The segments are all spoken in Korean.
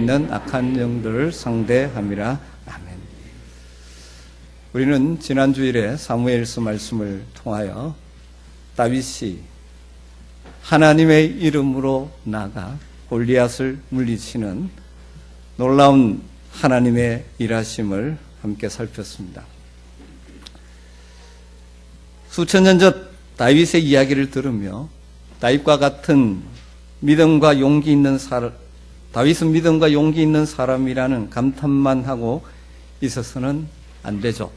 있는 악한 영들을 상대함이라. 아멘. 우리는 지난 주일에 사무엘서 말씀을 통하여 다윗이 하나님의 이름으로 나가 골리앗을 물리치는 놀라운 하나님의 일하심을 함께 살폈습니다. 수천 년 전 다윗의 이야기를 들으며 다윗과 같은 믿음과 용기 있는 다윗은 믿음과 용기 있는 사람이라는 감탄만 하고 있어서는 안 되죠.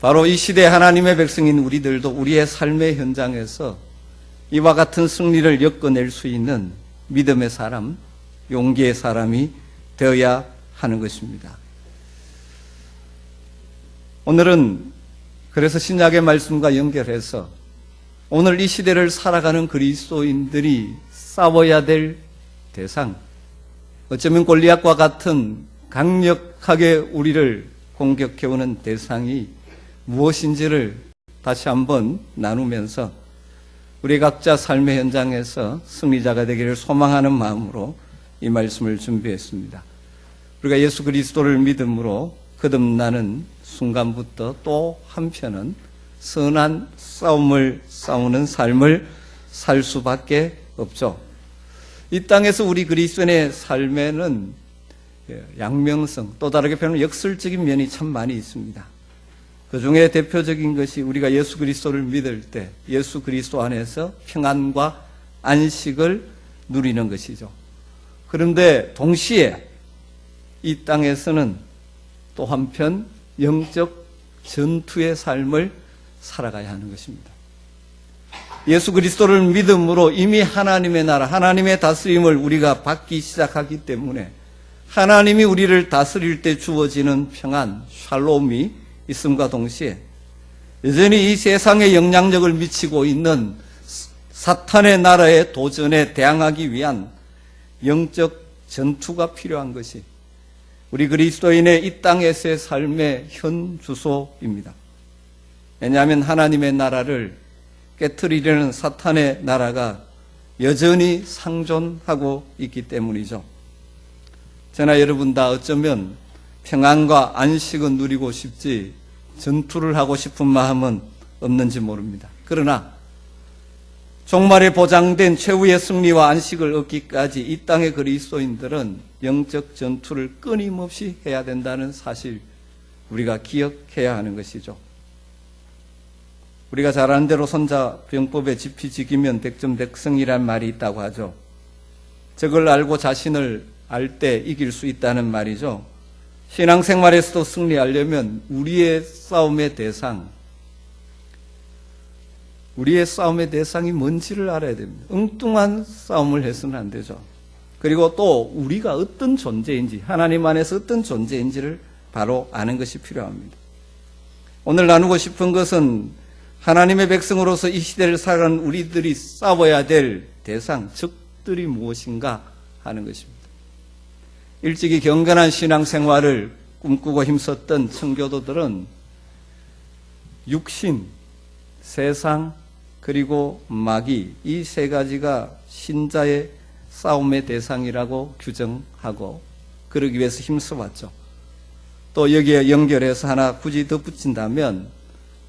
바로 이 시대 하나님의 백성인 우리들도 우리의 삶의 현장에서 이와 같은 승리를 엮어낼 수 있는 믿음의 사람, 용기의 사람이 되어야 하는 것입니다. 오늘은 그래서 신약의 말씀과 연결해서 오늘 이 시대를 살아가는 그리스도인들이 싸워야 될 대상, 어쩌면 골리앗과 같은 강력하게 우리를 공격해오는 대상이 무엇인지를 다시 한번 나누면서 우리 각자 삶의 현장에서 승리자가 되기를 소망하는 마음으로 이 말씀을 준비했습니다. 우리가 예수 그리스도를 믿음으로 거듭나는 순간부터 또 한편은 선한 싸움을 싸우는 삶을 살 수밖에 없죠. 이 땅에서 우리 그리스도인의 삶에는 양면성, 또 다르게 표현하면 역설적인 면이 참 많이 있습니다. 그 중에 대표적인 것이 우리가 예수 그리스도를 믿을 때 예수 그리스도 안에서 평안과 안식을 누리는 것이죠. 그런데 동시에 이 땅에서는 또 한편 영적 전투의 삶을 살아가야 하는 것입니다. 예수 그리스도를 믿음으로 이미 하나님의 나라, 하나님의 다스림을 우리가 받기 시작하기 때문에 하나님이 우리를 다스릴 때 주어지는 평안, 샬롬이 있음과 동시에 여전히 이 세상에 영향력을 미치고 있는 사탄의 나라의 도전에 대항하기 위한 영적 전투가 필요한 것이 우리 그리스도인의 이 땅에서의 삶의 현 주소입니다. 왜냐하면 하나님의 나라를 깨트리려는 사탄의 나라가 여전히 상존하고 있기 때문이죠. 저나 여러분 다 어쩌면 평안과 안식은 누리고 싶지 전투를 하고 싶은 마음은 없는지 모릅니다. 그러나 종말에 보장된 최후의 승리와 안식을 얻기까지 이 땅의 그리스도인들은 영적 전투를 끊임없이 해야 된다는 사실 우리가 기억해야 하는 것이죠. 우리가 잘 아는 대로 손자병법에 지피지기면 백전백승이란 말이 있다고 하죠. 적을 알고 자신을 알 때 이길 수 있다는 말이죠. 신앙생활에서도 승리하려면 우리의 싸움의 대상이 뭔지를 알아야 됩니다. 엉뚱한 싸움을 해서는 안 되죠. 그리고 또 우리가 어떤 존재인지, 하나님 안에서 어떤 존재인지를 바로 아는 것이 필요합니다. 오늘 나누고 싶은 것은 하나님의 백성으로서 이 시대를 살아가는 우리들이 싸워야 될 대상, 적들이 무엇인가 하는 것입니다. 일찍이 경건한 신앙생활을 꿈꾸고 힘썼던 청교도들은 육신, 세상, 그리고 마귀 이 세 가지가 신자의 싸움의 대상이라고 규정하고 그러기 위해서 힘써왔죠. 또 여기에 연결해서 하나 굳이 덧붙인다면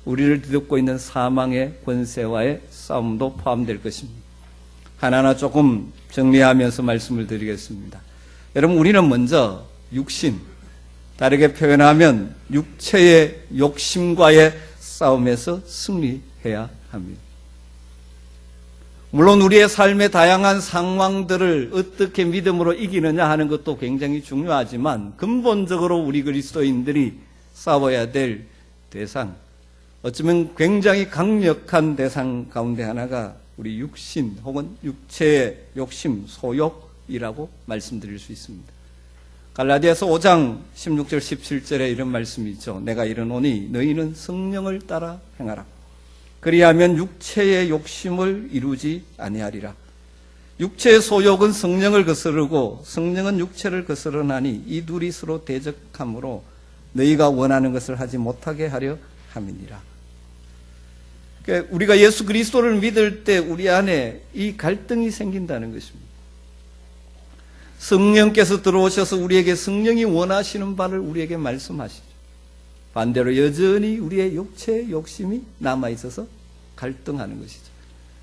우리를 뒤덮고 있는 사망의 권세와의 싸움도 포함될 것입니다. 하나하나 조금 정리하면서 말씀을 드리겠습니다. 여러분, 우리는 먼저 육신, 다르게 표현하면 육체의 욕심과의 싸움에서 승리해야 합니다. 물론 우리의 삶의 다양한 상황들을 어떻게 믿음으로 이기느냐 하는 것도 굉장히 중요하지만 근본적으로 우리 그리스도인들이 싸워야 될 대상, 어쩌면 굉장히 강력한 대상 가운데 하나가 우리 육신 혹은 육체의 욕심, 소욕이라고 말씀드릴 수 있습니다. 갈라디아서 5장 16절 17절에 이런 말씀이 있죠. 내가 이르노니 너희는 성령을 따라 행하라. 그리하면 육체의 욕심을 이루지 아니하리라. 육체의 소욕은 성령을 거스르고 성령은 육체를 거스르나니 이 둘이 서로 대적하므로 너희가 원하는 것을 하지 못하게 하려 함이니라. 그러니까 우리가 예수 그리스도를 믿을 때 우리 안에 이 갈등이 생긴다는 것입니다. 성령께서 들어오셔서 우리에게 성령이 원하시는 바를 우리에게 말씀하시죠. 반대로 여전히 우리의 육체의 욕심이 남아있어서 갈등하는 것이죠.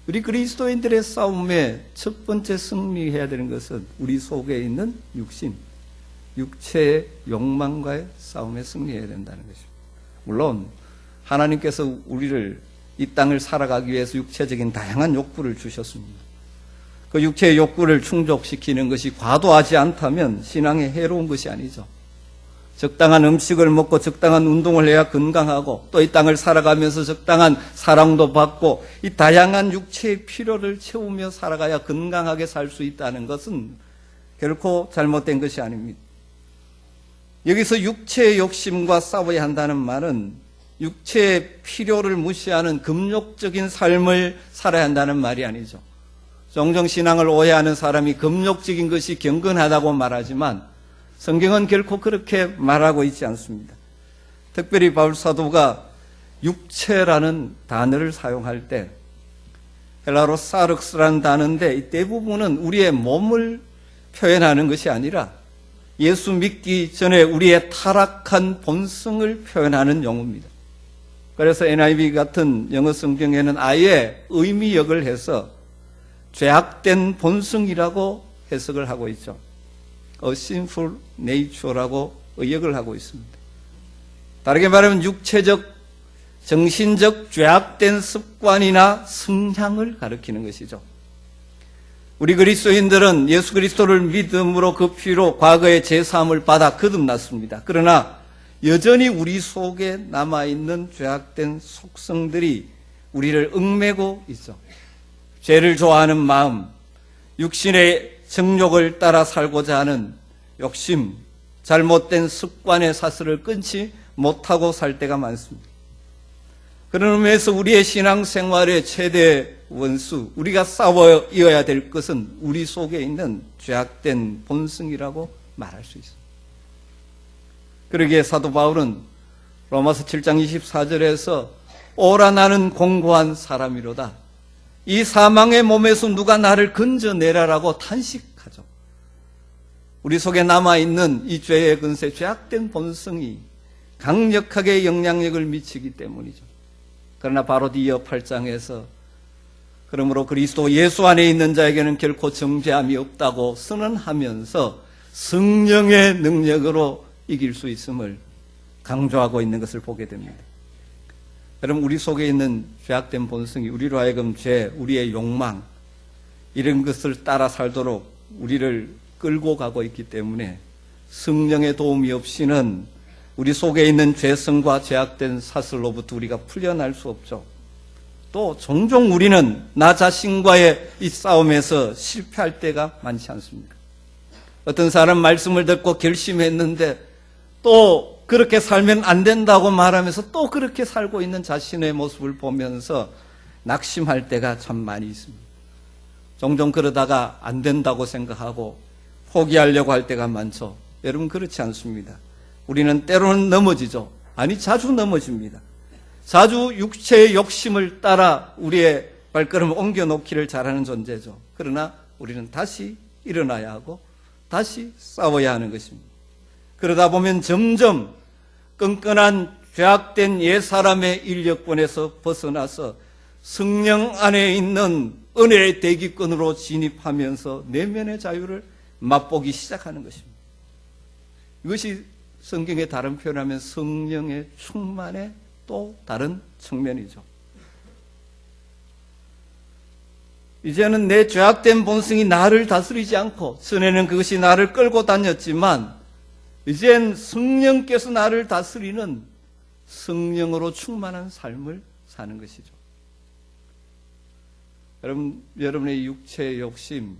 우리 그리스도인들의 싸움에 첫 번째 승리해야 되는 것은 우리 속에 있는 육신, 육체의 욕망과의 싸움에 승리해야 된다는 것입니다. 물론 하나님께서 우리를 이 땅을 살아가기 위해서 육체적인 다양한 욕구를 주셨습니다. 그 육체의 욕구를 충족시키는 것이 과도하지 않다면 신앙에 해로운 것이 아니죠. 적당한 음식을 먹고 적당한 운동을 해야 건강하고 또 이 땅을 살아가면서 적당한 사랑도 받고 이 다양한 육체의 필요를 채우며 살아가야 건강하게 살 수 있다는 것은 결코 잘못된 것이 아닙니다. 여기서 육체의 욕심과 싸워야 한다는 말은 육체의 필요를 무시하는 금욕적인 삶을 살아야 한다는 말이 아니죠. 종종 신앙을 오해하는 사람이 금욕적인 것이 경건하다고 말하지만 성경은 결코 그렇게 말하고 있지 않습니다. 특별히 바울 사도가 육체라는 단어를 사용할 때 헬라어로 사륵스라는 단어인데 이 대부분은 우리의 몸을 표현하는 것이 아니라 예수 믿기 전에 우리의 타락한 본성을 표현하는 용어입니다. 그래서 NIV 같은 영어 성경에는 아예 의미역을 해서 죄악된 본성이라고 해석을 하고 있죠. A sinful nature라고 의역을 하고 있습니다. 다르게 말하면 육체적, 정신적 죄악된 습관이나 성향을 가리키는 것이죠. 우리 그리스도인들은 예수 그리스도를 믿음으로 그 피로 과거의 제사함을 받아 거듭났습니다. 그러나 여전히 우리 속에 남아있는 죄악된 속성들이 우리를 얽매고 있죠. 죄를 좋아하는 마음, 육신의 정욕을 따라 살고자 하는 욕심, 잘못된 습관의 사슬을 끊지 못하고 살 때가 많습니다. 그런 의미에서 우리의 신앙생활의 최대 원수, 우리가 싸워야 될 것은 우리 속에 있는 죄악된 본성이라고 말할 수 있습니다. 그러기에 사도 바울은 로마서 7장 24절에서 오라 나는 공고한 사람이로다. 이 사망의 몸에서 누가 나를 건져내라라고 탄식하죠. 우리 속에 남아있는 이 죄의 근세, 죄악된 본성이 강력하게 영향력을 미치기 때문이죠. 그러나 바로 뒤이어 8장에서 그러므로 그리스도 예수 안에 있는 자에게는 결코 정죄함이 없다고 선언하면서 성령의 능력으로 이길 수 있음을 강조하고 있는 것을 보게 됩니다. 여러분, 우리 속에 있는 죄악된 본성이 우리로 하여금 죄, 우리의 욕망 이런 것을 따라 살도록 우리를 끌고 가고 있기 때문에 성령의 도움이 없이는 우리 속에 있는 죄성과 죄악된 사슬로부터 우리가 풀려날 수 없죠. 또 종종 우리는 나 자신과의 이 싸움에서 실패할 때가 많지 않습니까? 어떤 사람 말씀을 듣고 결심했는데 또 그렇게 살면 안 된다고 말하면서 또 그렇게 살고 있는 자신의 모습을 보면서 낙심할 때가 참 많이 있습니다. 종종 그러다가 안 된다고 생각하고 포기하려고 할 때가 많죠. 여러분, 그렇지 않습니다. 우리는 때로는 넘어지죠. 아니, 자주 넘어집니다. 자주 육체의 욕심을 따라 우리의 발걸음을 옮겨놓기를 잘하는 존재죠. 그러나 우리는 다시 일어나야 하고 다시 싸워야 하는 것입니다. 그러다 보면 점점 끈끈한 죄악된 옛사람의 인력권에서 벗어나서 성령 안에 있는 은혜의 대기권으로 진입하면서 내면의 자유를 맛보기 시작하는 것입니다. 이것이 성경의 다른 표현하면 성령의 충만의 또 다른 측면이죠. 이제는 내 죄악된 본성이 나를 다스리지 않고 전에는 그것이 나를 끌고 다녔지만 이젠 성령께서 나를 다스리는 성령으로 충만한 삶을 사는 것이죠. 여러분의 육체의 욕심,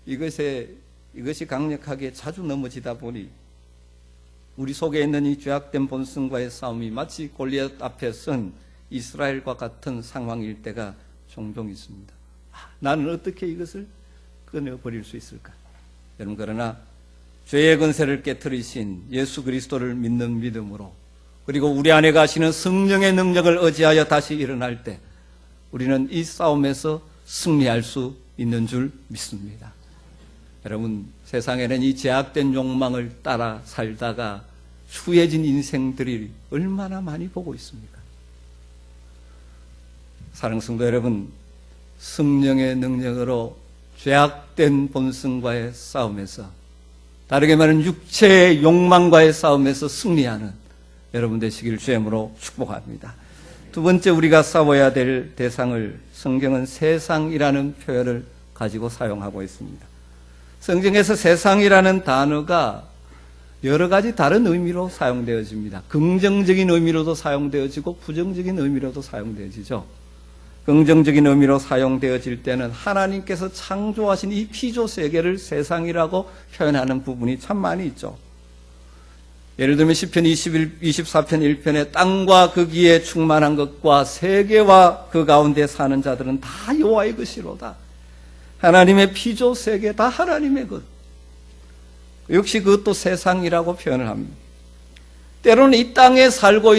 이것이 강력하게 자주 넘어지다 보니 우리 속에 있는 이 죄악된 본성과의 싸움이 마치 골리앗 앞에 선 이스라엘과 같은 상황일 때가 종종 있습니다. 나는 어떻게 이것을 끊어버릴 수 있을까? 여러분, 그러나 죄의 권세를 깨뜨리신 예수 그리스도를 믿는 믿음으로 그리고 우리 안에 가시는 성령의 능력을 의지하여 다시 일어날 때 우리는 이 싸움에서 승리할 수 있는 줄 믿습니다. 여러분, 세상에는 이 제약된 욕망을 따라 살다가 추해진 인생들이 얼마나 많이 보고 있습니까? 사랑하는 성도 여러분, 성령의 능력으로 죄악된 본성과의 싸움에서, 다르게 말하면 육체의 욕망과의 싸움에서 승리하는 여러분 되시기를 주의 이름으로 축복합니다. 두 번째, 우리가 싸워야 될 대상을 성경은 세상이라는 표현을 가지고 사용하고 있습니다. 성경에서 세상이라는 단어가 여러 가지 다른 의미로 사용되어집니다. 긍정적인 의미로도 사용되어지고 부정적인 의미로도 사용되어지죠. 긍정적인 의미로 사용되어질 때는 하나님께서 창조하신 이 피조 세계를 세상이라고 표현하는 부분이 참 많이 있죠. 예를 들면 시편 24편 1편에 땅과 거기에 충만한 것과 세계와 그 가운데 사는 자들은 다 여호와의 것이로다. 하나님의 피조 세계 다 하나님의 것. 역시 그것도 세상이라고 표현을 합니다. 때로는 이 땅에 살고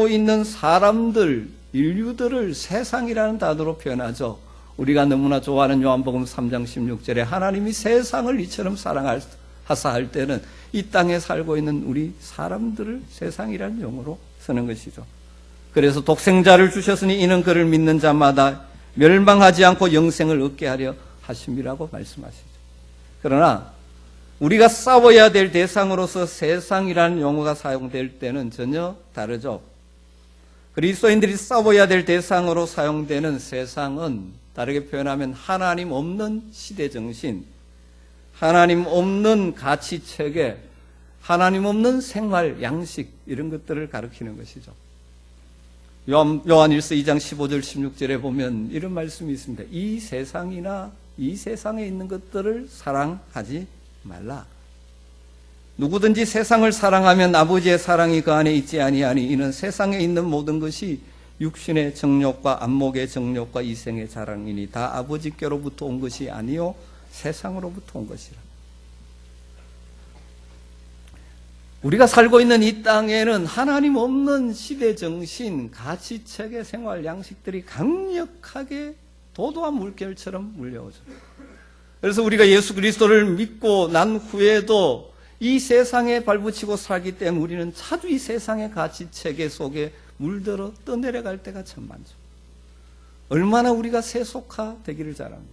있는 사람들, 인류들을 세상이라는 단어로 표현하죠. 우리가 너무나 좋아하는 요한복음 3장 16절에 하나님이 세상을 이처럼 사랑하사 할 때는 이 땅에 살고 있는 우리 사람들을 세상이라는 용어로 쓰는 것이죠. 그래서 독생자를 주셨으니 이는 그를 믿는 자마다 멸망하지 않고 영생을 얻게 하려 하심이라고 말씀하시죠. 그러나 우리가 싸워야 될 대상으로서 세상이라는 용어가 사용될 때는 전혀 다르죠. 그리스도인들이 싸워야 될 대상으로 사용되는 세상은 다르게 표현하면 하나님 없는 시대정신, 하나님 없는 가치체계, 하나님 없는 생활 양식, 이런 것들을 가리키는 것이죠. 요한일서 2장 15절 16절에 보면 이런 말씀이 있습니다. 이 세상이나 이 세상에 있는 것들을 사랑하지 말라. 누구든지 세상을 사랑하면 아버지의 사랑이 그 안에 있지 아니하니 이는 세상에 있는 모든 것이 육신의 정욕과 안목의 정욕과 이생의 자랑이니 다 아버지께로부터 온 것이 아니요 세상으로부터 온 것이라. 우리가 살고 있는 이 땅에는 하나님 없는 시대 정신, 가치체계, 생활 양식들이 강력하게 도도한 물결처럼 물려오죠. 그래서 우리가 예수 그리스도를 믿고 난 후에도 이 세상에 발붙이고 살기 때문에 우리는 자주 이 세상의 가치체계 속에 물들어 떠내려갈 때가 참 많죠. 얼마나 우리가 세속화되기를 잘합니다.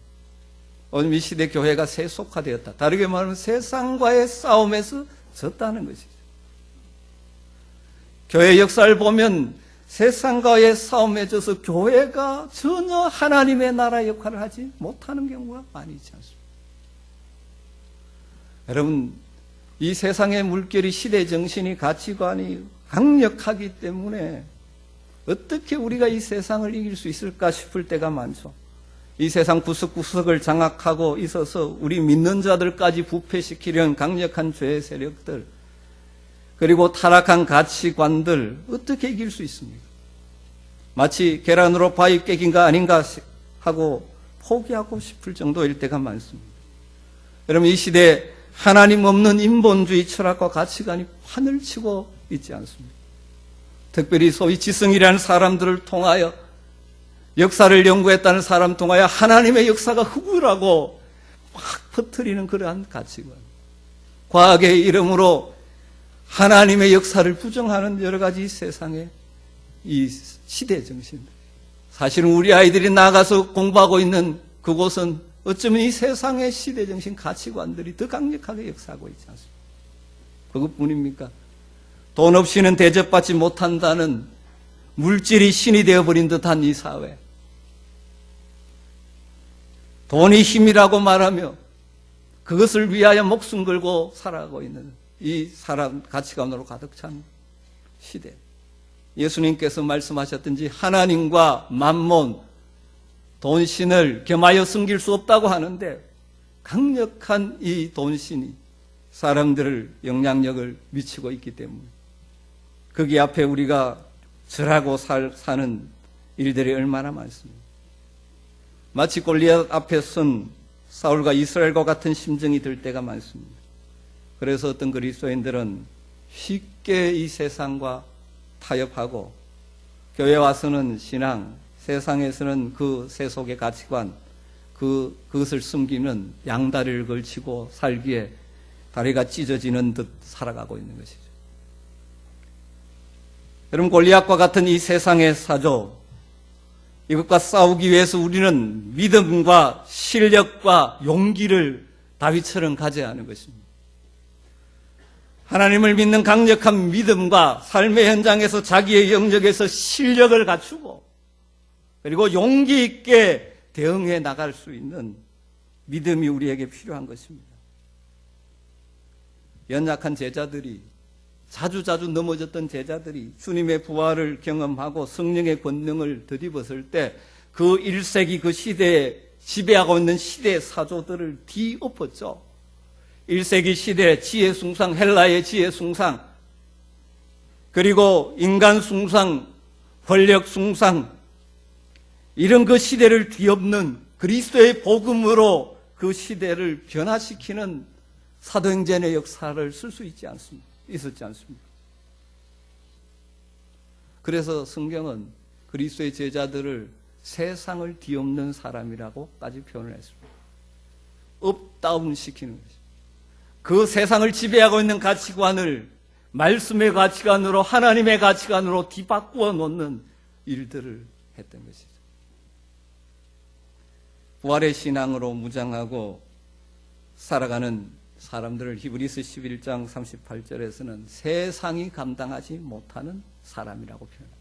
오늘 이 시대 교회가 세속화되었다. 다르게 말하면 세상과의 싸움에서 졌다는 것이죠. 교회 역사를 보면 세상과의 싸움에 져서 교회가 전혀 하나님의 나라 역할을 하지 못하는 경우가 많이 있지 않습니까? 여러분, 이 세상의 물결이 시대 정신이 가치관이 강력하기 때문에 어떻게 우리가 이 세상을 이길 수 있을까 싶을 때가 많죠. 이 세상 구석구석을 장악하고 있어서 우리 믿는 자들까지 부패시키려는 강력한 죄의 세력들, 그리고 타락한 가치관들 어떻게 이길 수 있습니까? 마치 계란으로 바위 깨긴가 아닌가 하고 포기하고 싶을 정도일 때가 많습니다. 여러분, 이 시대에 하나님 없는 인본주의 철학과 가치관이 판을 치고 있지 않습니다. 특별히 소위 지성이라는 사람들을 통하여, 역사를 연구했다는 사람 통하여 하나님의 역사가 허구라고 막 퍼뜨리는 그러한 가치관, 과학의 이름으로 하나님의 역사를 부정하는 여러 가지 세상의 이 시대 정신. 사실은 우리 아이들이 나가서 공부하고 있는 그곳은 어쩌면 이 세상의 시대 정신 가치관들이 더 강력하게 역사하고 있지 않습니까? 그것뿐입니까? 돈 없이는 대접받지 못한다는 물질이 신이 되어버린 듯한 이 사회. 돈이 힘이라고 말하며 그것을 위하여 목숨 걸고 살아가고 있는 이 사람 가치관으로 가득 찬 시대. 예수님께서 말씀하셨든지 하나님과 만몬, 돈신을 겸하여 섬길 수 없다고 하는데 강력한 이 돈신이 사람들을 영향력을 미치고 있기 때문에 거기 앞에 우리가 절하고 사는 일들이 얼마나 많습니다. 마치 골리앗 앞에 선 사울과 이스라엘과 같은 심정이 들 때가 많습니다. 그래서 어떤 그리스도인들은 쉽게 이 세상과 타협하고 교회 와서는 신앙, 세상에서는 그 세속의 가치관, 그것을 숨기는 양다리를 걸치고 살기에 다리가 찢어지는 듯 살아가고 있는 것이죠. 여러분, 골리앗과 같은 이 세상의 사조, 이것과 싸우기 위해서 우리는 믿음과 실력과 용기를 다윗처럼 가져야 하는 것입니다. 하나님을 믿는 강력한 믿음과 삶의 현장에서 자기의 영역에서 실력을 갖추고 그리고 용기 있게 대응해 나갈 수 있는 믿음이 우리에게 필요한 것입니다. 연약한 제자들이 자주 넘어졌던 제자들이 주님의 부활을 경험하고 성령의 권능을 덧입었을 때 그 1세기 그 시대에 지배하고 있는 시대의 사조들을 뒤엎었죠. 1세기 시대 지혜 숭상, 헬라의 지혜 숭상, 그리고 인간 숭상, 권력 숭상, 이런 그 시대를 뒤엎는 그리스도의 복음으로 그 시대를 변화시키는 사도행전의 역사를 쓸 수 있었지 않습니까? 그래서 성경은 그리스도의 제자들을 세상을 뒤엎는 사람이라고까지 표현을 했습니다. 업다운 시키는 것입니다. 그 세상을 지배하고 있는 가치관을 말씀의 가치관으로, 하나님의 가치관으로 뒤바꾸어 놓는 일들을 했던 것이죠. 부활의 신앙으로 무장하고 살아가는 사람들을 히브리서 11장 38절에서는 세상이 감당하지 못하는 사람이라고 표현합니다.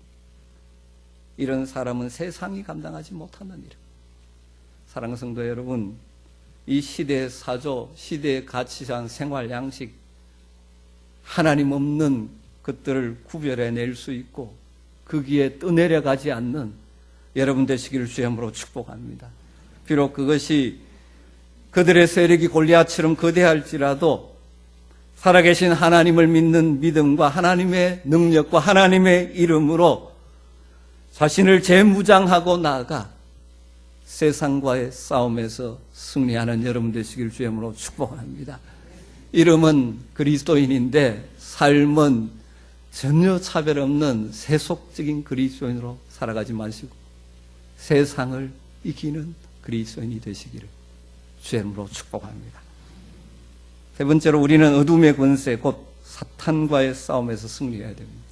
이런 사람은 세상이 감당하지 못하는 일. 사랑하는 성도 여러분, 이 시대의 사조, 시대의 가치관, 생활 양식, 하나님 없는 것들을 구별해낼 수 있고 거기에 떠내려가지 않는 여러분 되시기를 주님으로 축복합니다. 비록 그것이 그들의 세력이 골리앗처럼 거대할지라도 살아계신 하나님을 믿는 믿음과 하나님의 능력과 하나님의 이름으로 자신을 재무장하고 나아가 세상과의 싸움에서 승리하는 여러분 되시길 주님으로 축복합니다. 이름은 그리스도인인데 삶은 전혀 차별 없는 세속적인 그리스도인으로 살아가지 마시고 세상을 이기는 그리스도인이 되시기를 주님으로 축복합니다. 세 번째로 우리는 어둠의 권세 곧 사탄과의 싸움에서 승리해야 됩니다.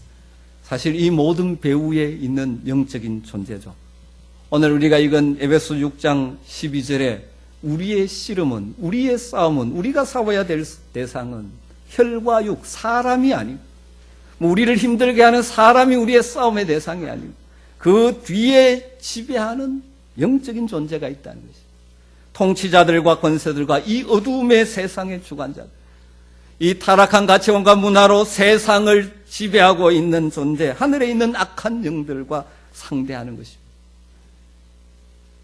사실 이 모든 배후에 있는 영적인 존재죠. 오늘 우리가 읽은 에베소 6장 12절에 우리의 씨름은, 우리의 싸움은, 우리가 싸워야 될 대상은 혈과 육, 사람이 아니고 우리를 힘들게 하는 사람이 우리의 싸움의 대상이 아니고 그 뒤에 지배하는 영적인 존재가 있다는 것입니다. 통치자들과 권세들과 이 어둠의 세상의 주관자들, 이 타락한 가치관과 문화로 세상을 지배하고 있는 존재, 하늘에 있는 악한 영들과 상대하는 것입니다.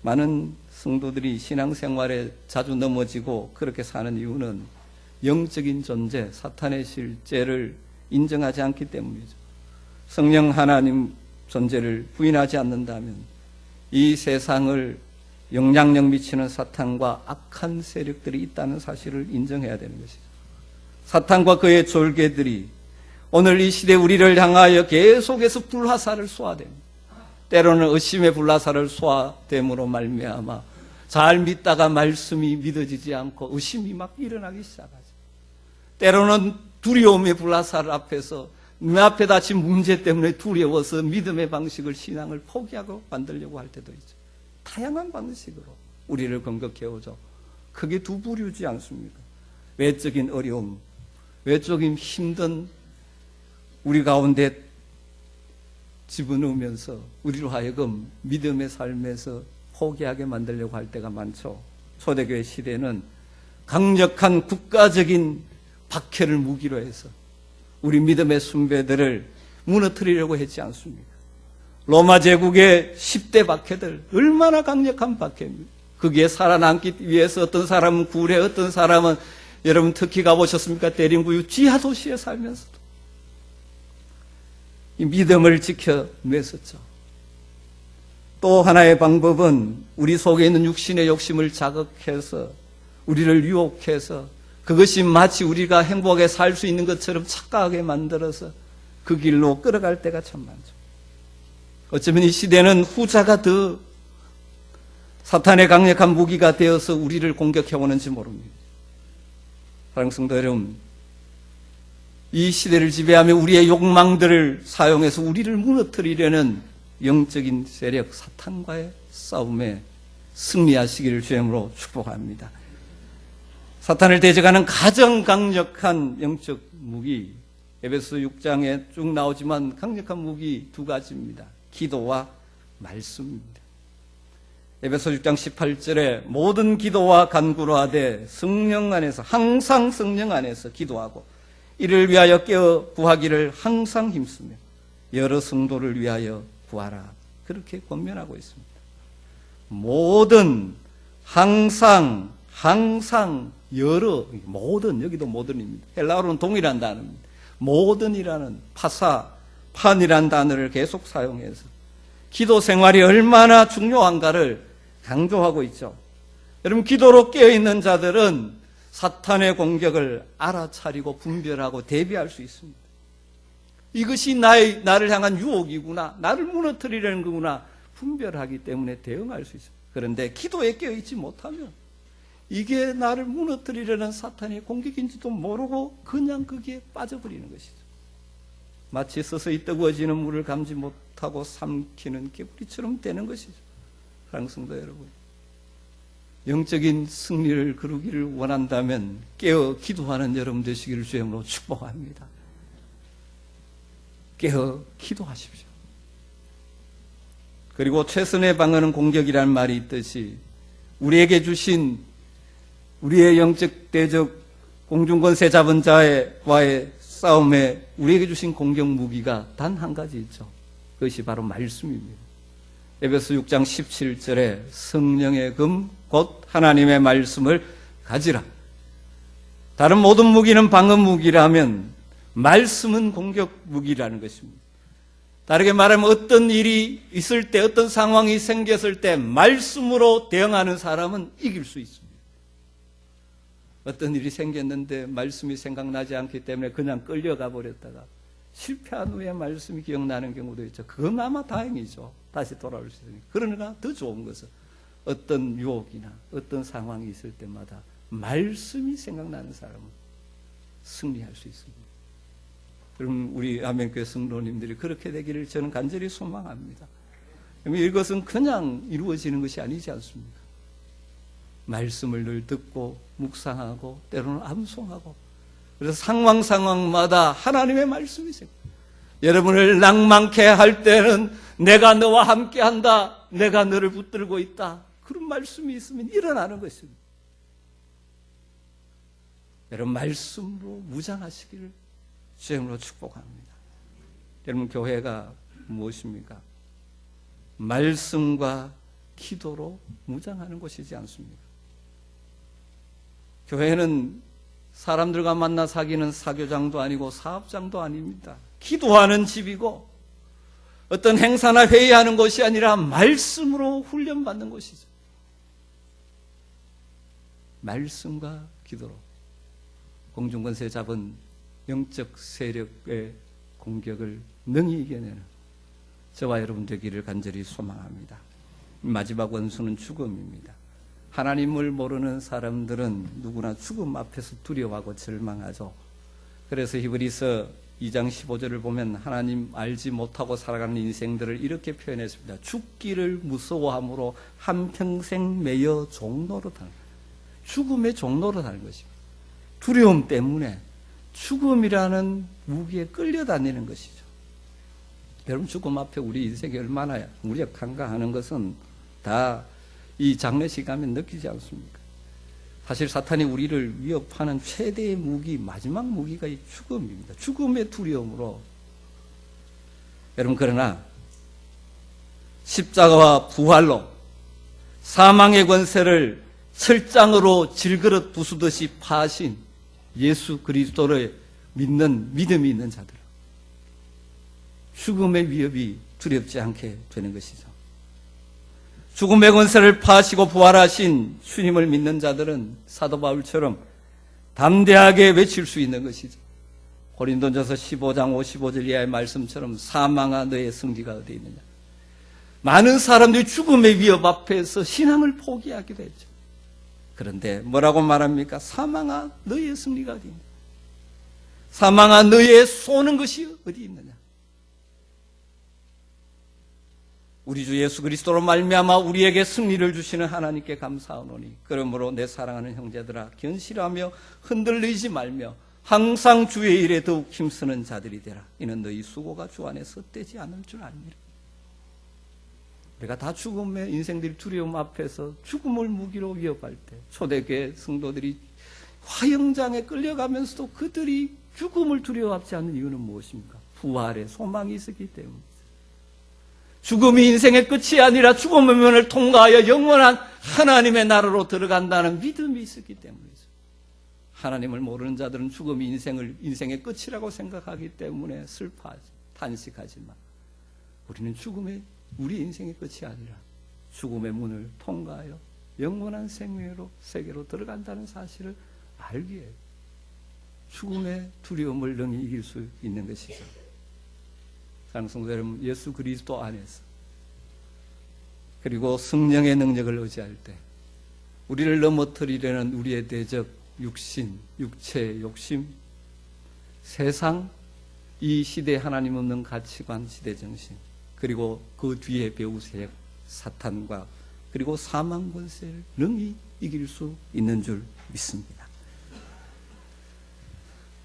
많은 성도들이 신앙생활에 자주 넘어지고 그렇게 사는 이유는 영적인 존재, 사탄의 실제를 인정하지 않기 때문이죠. 성령 하나님 존재를 부인하지 않는다면 이 세상을 영향력 미치는 사탄과 악한 세력들이 있다는 사실을 인정해야 되는 것이죠. 사탄과 그의 졸개들이 오늘 이 시대 우리를 향하여 계속해서 불화살을 쏘아댑니다. 때로는 의심의 불화살을 쏘아댐으로 말미암아 잘 믿다가 말씀이 믿어지지 않고 의심이 막 일어나기 시작하죠. 때로는 두려움의 불화살 앞에서 눈앞에 닥친 문제 때문에 두려워서 믿음의 방식을, 신앙을 포기하고 만들려고 할 때도 있죠. 다양한 방식으로 우리를 공격해오죠. 크게 두 부류지 않습니까? 외적인 어려움, 외적인 힘든 우리 가운데 집어넣으면서 우리로 하여금 믿음의 삶에서 포기하게 만들려고 할 때가 많죠. 초대교회 시대는 강력한 국가적인 박해를 무기로 해서 우리 믿음의 숭배들을 무너뜨리려고 했지 않습니까? 로마 제국의 10대 박해들, 얼마나 강력한 박해입니다. 거기에 살아남기 위해서 어떤 사람은 굴에, 어떤 사람은 여러분 특히 가보셨습니까? 대림구유 지하 도시에 살면서도 이 믿음을 지켜냈었죠. 또 하나의 방법은 우리 속에 있는 육신의 욕심을 자극해서 우리를 유혹해서 그것이 마치 우리가 행복하게 살 수 있는 것처럼 착각하게 만들어서 그 길로 끌어갈 때가 참 많죠. 어쩌면 이 시대는 후자가 더 사탄의 강력한 무기가 되어서 우리를 공격해오는지 모릅니다. 사랑하는 성도 여러분, 이 시대를 지배하며 우리의 욕망들을 사용해서 우리를 무너뜨리려는 영적인 세력 사탄과의 싸움에 승리하시기를 주님으로 축복합니다. 사탄을 대적하는 가장 강력한 영적 무기, 에베소 6장에 쭉 나오지만 강력한 무기 두 가지입니다. 기도와 말씀입니다. 에베소 6장 18절에 모든 기도와 간구로 하되 성령 안에서, 항상 성령 안에서 기도하고 이를 위하여 깨어 구하기를 항상 힘쓰며 여러 성도를 위하여 구하라. 그렇게 권면하고 있습니다. 모든, 항상, 여러, 모든, 여기도 모든입니다. 헬라어로는 동일한 단어입니다. 모든이라는 판이라는 단어를 계속 사용해서 기도 생활이 얼마나 중요한가를 강조하고 있죠. 여러분, 기도로 깨어있는 자들은 사탄의 공격을 알아차리고 분별하고 대비할 수 있습니다. 이것이 나를 향한 유혹이구나, 나를 무너뜨리려는 거구나 분별하기 때문에 대응할 수 있습니다. 그런데 기도에 깨어있지 못하면 이게 나를 무너뜨리려는 사탄의 공격인지도 모르고 그냥 거기에 빠져버리는 것이죠. 마치 서서히 뜨거워지는 물을 감지 못하고 삼키는 개구리처럼 되는 것이죠. 사랑하는 성도 여러분, 영적인 승리를 거두기를 원한다면 깨어 기도하는 여러분 되시기를 주님으로 축복합니다. 깨어 기도하십시오. 그리고 최선의 방어는 공격이라는 말이 있듯이 우리에게 주신 우리의 영적 대적 공중권세 잡은 자와의 싸움에 우리에게 주신 공격 무기가 단 한 가지 있죠. 그것이 바로 말씀입니다. 에베소 6장 17절에 성령의 금 곧 하나님의 말씀을 가지라. 다른 모든 무기는 방어 무기라면 말씀은 공격 무기라는 것입니다. 다르게 말하면 어떤 일이 있을 때, 어떤 상황이 생겼을 때 말씀으로 대응하는 사람은 이길 수 있습니다. 어떤 일이 생겼는데 말씀이 생각나지 않기 때문에 그냥 끌려가 버렸다가 실패한 후에 말씀이 기억나는 경우도 있죠. 그건 아마 다행이죠. 다시 돌아올 수 있으니까. 그러나 더 좋은 것은 어떤 유혹이나 어떤 상황이 있을 때마다 말씀이 생각나는 사람은 승리할 수 있습니다. 그럼 우리 아멘교회 성도님들이 그렇게 되기를 저는 간절히 소망합니다. 이것은 그냥 이루어지는 것이 아니지 않습니까? 말씀을 늘 듣고 묵상하고 때로는 암송하고, 그래서 상황마다 하나님의 말씀이 생깁니다. 여러분을 낭만케 할 때는 내가 너와 함께한다, 내가 너를 붙들고 있다, 그런 말씀이 있으면 일어나는 것입니다. 여러분, 말씀으로 무장하시기를 주님으로 축복합니다. 여러분, 교회가 무엇입니까? 말씀과 기도로 무장하는 곳이지 않습니까? 교회는 사람들과 만나 사귀는 사교장도 아니고 사업장도 아닙니다. 기도하는 집이고 어떤 행사나 회의하는 곳이 아니라 말씀으로 훈련받는 곳이죠. 말씀과 기도로 공중권세 잡은 영적 세력의 공격을 능히 이겨내는 저와 여러분 되기를 간절히 소망합니다. 마지막 원수는 죽음입니다. 하나님을 모르는 사람들은 누구나 죽음 앞에서 두려워하고 절망하죠. 그래서 히브리서 2장 15절을 보면 하나님 알지 못하고 살아가는 인생들을 이렇게 표현했습니다. 죽기를 무서워함으로 한평생 매여 종노릇하는, 죽음의 종노릇하는 것입니다. 두려움 때문에 죽음이라는 무기에 끌려다니는 것이죠. 여러분, 죽음 앞에 우리 인생이 얼마나 무력한가 하는 것은 다 이 장례식 가면 느끼지 않습니까? 사실 사탄이 우리를 위협하는 최대의 무기, 마지막 무기가 이 죽음입니다. 죽음의 두려움으로. 여러분, 그러나 십자가와 부활로 사망의 권세를 철장으로 질그릇 부수듯이 파하신 예수 그리스도를 믿는 믿음이 있는 자들, 죽음의 위협이 두렵지 않게 되는 것이죠. 죽음의 권세를 파하시고 부활하신 주님을 믿는 자들은 사도 바울처럼 담대하게 외칠 수 있는 것이죠. 고린도전서 15장 55절 이하의 말씀처럼 사망아 너의 승리가 어디 있느냐. 많은 사람들이 죽음의 위협 앞에서 신앙을 포기하기도 했죠. 그런데 뭐라고 말합니까? 사망아 너희의 승리가 어디 있느냐? 사망아 너희의 쏘는 것이 어디 있느냐? 우리 주 예수 그리스도로 말미암아 우리에게 승리를 주시는 하나님께 감사하노니 그러므로 내 사랑하는 형제들아 견실하며 흔들리지 말며 항상 주의 일에 더욱 힘쓰는 자들이 되라. 이는 너희 수고가 주 안에서 떼지 않을 줄 아니라. 우리가 다 죽음의 인생들이 두려움 앞에서 죽음을 무기로 위협할 때 초대교회 성도들이 화형장에 끌려가면서도 그들이 죽음을 두려워하지 않는 이유는 무엇입니까? 부활의 소망이 있었기 때문입니다. 죽음이 인생의 끝이 아니라 죽음의 문을 통과하여 영원한 하나님의 나라로 들어간다는 믿음이 있었기 때문이죠. 하나님을 모르는 자들은 죽음이 인생의 끝이라고 생각하기 때문에 슬퍼하지, 탄식하지만 우리는 죽음의 우리 인생의 끝이 아니라 죽음의 문을 통과하여 영원한 생명으로 세계로 들어간다는 사실을 알기에 죽음의 두려움을 능히 이길 수 있는 것이죠. 사랑하는 성도 여러분, 예수 그리스도 안에서 그리고 성령의 능력을 의지할 때 우리를 넘어뜨리려는 우리의 대적, 육신, 육체, 욕심, 세상, 이 시대에 하나님 없는 가치관, 시대정신, 그리고 그 뒤에 배후 세력, 사탄과 그리고 사망 권세를 능히 이길 수 있는 줄 믿습니다.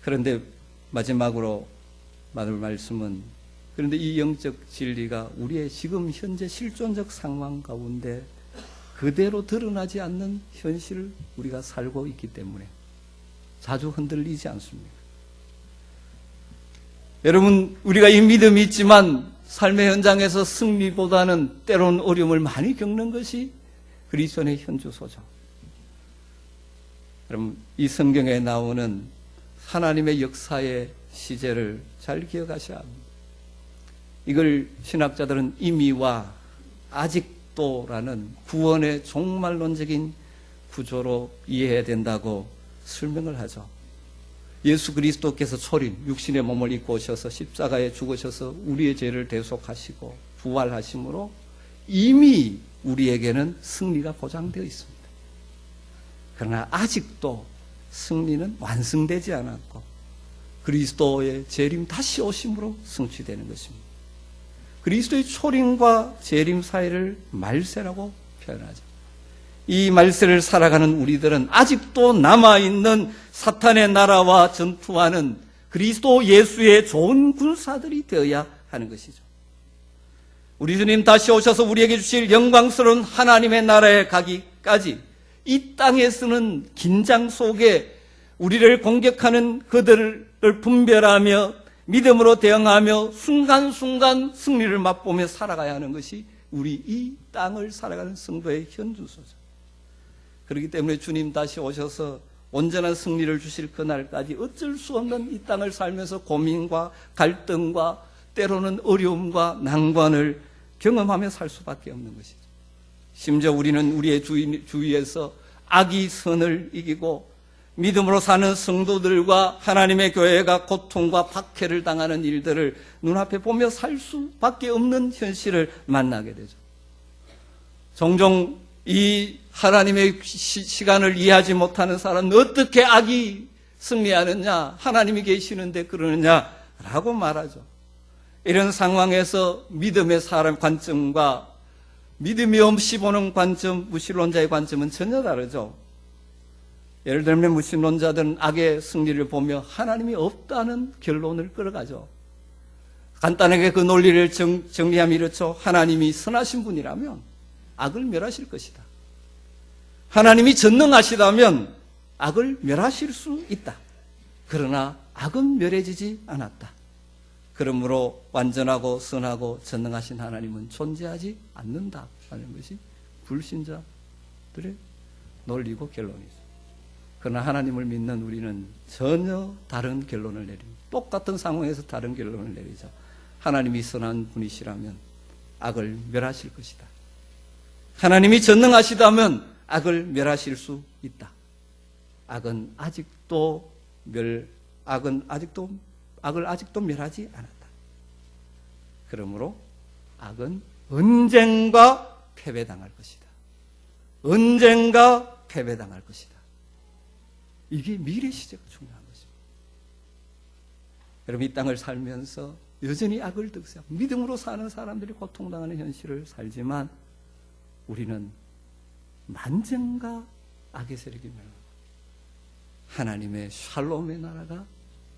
그런데 마지막으로 나눌 말씀은 그런데 이 영적 진리가 우리의 지금 현재 실존적 상황 가운데 그대로 드러나지 않는 현실을 우리가 살고 있기 때문에 자주 흔들리지 않습니다. 여러분, 우리가 이 믿음이 있지만 삶의 현장에서 승리보다는 때로는 어려움을 많이 겪는 것이 그리스도의 현주소죠. 여러분, 이 성경에 나오는 하나님의 역사의 시제를 잘 기억하셔야 합니다. 이걸 신학자들은 이미와 아직도라는 구원의 종말론적인 구조로 이해해야 된다고 설명을 하죠. 예수 그리스도께서 초림, 육신의 몸을 입고 오셔서 십자가에 죽으셔서 우리의 죄를 대속하시고 부활하심으로 이미 우리에게는 승리가 보장되어 있습니다. 그러나 아직도 승리는 완성되지 않았고 그리스도의 재림 다시 오심으로 성취되는 것입니다. 그리스도의 초림과 재림 사이를 말세라고 표현하죠. 이 말세를 살아가는 우리들은 아직도 남아있는 사탄의 나라와 전투하는 그리스도 예수의 좋은 군사들이 되어야 하는 것이죠. 우리 주님 다시 오셔서 우리에게 주실 영광스러운 하나님의 나라에 가기까지 이 땅에 쓰는 긴장 속에 우리를 공격하는 그들을 분별하며 믿음으로 대응하며 순간순간 승리를 맛보며 살아가야 하는 것이 우리 이 땅을 살아가는 성도의 현주소죠. 그렇기 때문에 주님 다시 오셔서 온전한 승리를 주실 그날까지 어쩔 수 없는 이 땅을 살면서 고민과 갈등과 때로는 어려움과 난관을 경험하며 살 수밖에 없는 것이죠. 심지어 우리는 우리의 주위에서 악이 선을 이기고 믿음으로 사는 성도들과 하나님의 교회가 고통과 박해를 당하는 일들을 눈앞에 보며 살 수밖에 없는 현실을 만나게 되죠. 종종 이 하나님의 시간을 이해하지 못하는 사람은 어떻게 악이 승리하느냐, 하나님이 계시는데 그러느냐라고 말하죠. 이런 상황에서 믿음의 사람 관점과 믿음이 없이 보는 관점, 무신론자의 관점은 전혀 다르죠. 예를 들면 무신론자들은 악의 승리를 보며 하나님이 없다는 결론을 끌어가죠. 간단하게 그 논리를 정리하면 이렇죠. 하나님이 선하신 분이라면 악을 멸하실 것이다. 하나님이 전능하시다면 악을 멸하실 수 있다. 그러나 악은 멸해지지 않았다. 그러므로 완전하고 선하고 전능하신 하나님은 존재하지 않는다라는 것이 불신자들의 논리고 결론이죠. 그러나 하나님을 믿는 우리는 전혀 다른 결론을 내립니다. 똑같은 상황에서 다른 결론을 내리죠. 하나님이 선한 분이시라면 악을 멸하실 것이다. 하나님이 전능하시다면 악을 멸하실 수 있다. 악을 아직도 멸하지 않았다. 그러므로 악은 언젠가 패배당할 것이다. 언젠가 패배당할 것이다. 이게 미래 시제가 중요한 것입니다. 여러분, 이 땅을 살면서 여전히 악을 득세하고 믿음으로 사는 사람들이 고통당하는 현실을 살지만 우리는 만전가 악의 세력이 멸하고 하나님의 샬롬의 나라가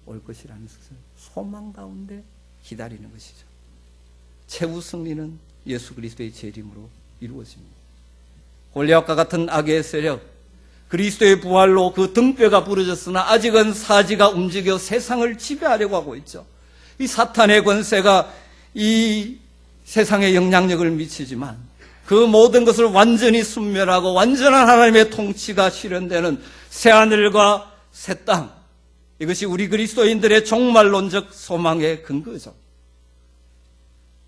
올 것이라는 것을 소망 가운데 기다리는 것이죠. 최후 승리는 예수 그리스도의 재림으로 이루어집니다. 골리앗과 같은 악의 세력, 그리스도의 부활로 그 등뼈가 부러졌으나 아직은 사지가 움직여 세상을 지배하려고 하고 있죠. 이 사탄의 권세가 이 세상에 영향력을 미치지만 그 모든 것을 완전히 순멸하고 완전한 하나님의 통치가 실현되는 새하늘과 새 땅, 이것이 우리 그리스도인들의 종말론적 소망의 근거죠.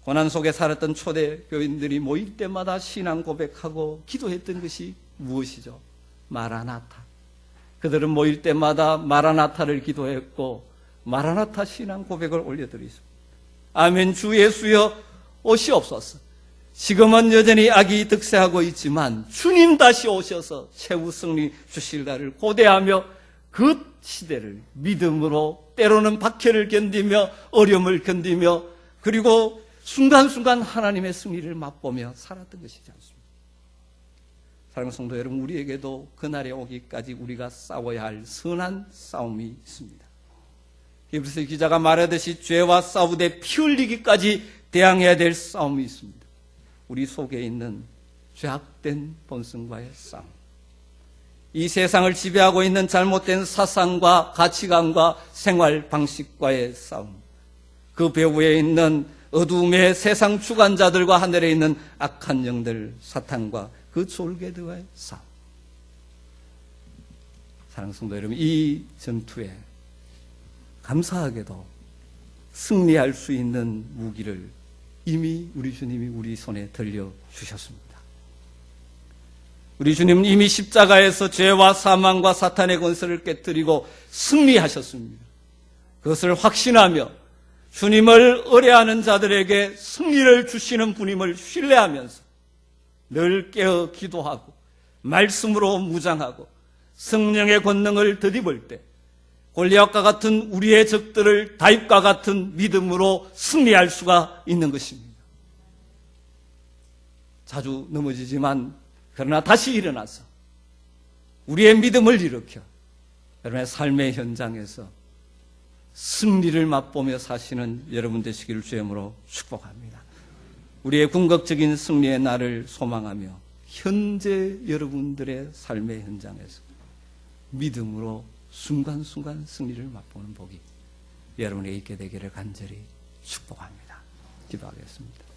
고난 속에 살았던 초대 교인들이 모일 때마다 신앙 고백하고 기도했던 것이 무엇이죠? 마라나타. 그들은 모일 때마다 마라나타를 기도했고 마라나타 신앙 고백을 올려드리죠. 아멘. 주 예수여 오시옵소서. 지금은 여전히 악이 득세하고 있지만 주님 다시 오셔서 최후 승리 주실 날을 고대하며 그 시대를 믿음으로 때로는 박해를 견디며 어려움을 견디며 그리고 순간순간 하나님의 승리를 맛보며 살았던 것이지 않습니까? 사랑하는 성도 여러분, 우리에게도 그날에 오기까지 우리가 싸워야 할 선한 싸움이 있습니다. 히브리서 기자가 말하듯이 죄와 싸우되 피 흘리기까지 대항해야 될 싸움이 있습니다. 우리 속에 있는 죄악된 본성과의 싸움, 이 세상을 지배하고 있는 잘못된 사상과 가치관과 생활 방식과의 싸움, 그 배후에 있는 어둠의 세상 주관자들과 하늘에 있는 악한 영들 사탄과 그 졸개들과의 싸움. 사랑하는 성도 여러분, 이 전투에 감사하게도 승리할 수 있는 무기를 이미 우리 주님이 우리 손에 들려주셨습니다. 우리 주님은 이미 십자가에서 죄와 사망과 사탄의 권세를 깨뜨리고 승리하셨습니다. 그것을 확신하며 주님을 의뢰하는 자들에게 승리를 주시는 분임을 신뢰하면서 늘 깨어 기도하고 말씀으로 무장하고 성령의 권능을 덧입을 때 골리앗과 같은 우리의 적들을 다윗과 같은 믿음으로 승리할 수가 있는 것입니다. 자주 넘어지지만 그러나 다시 일어나서 우리의 믿음을 일으켜 여러분의 삶의 현장에서 승리를 맛보며 사시는 여러분 되시기를 주의 이름으로 축복합니다. 우리의 궁극적인 승리의 날을 소망하며 현재 여러분들의 삶의 현장에서 믿음으로 순간순간 승리를 맛보는 복이 여러분에게 있게 되기를 간절히 축복합니다. 기도하겠습니다.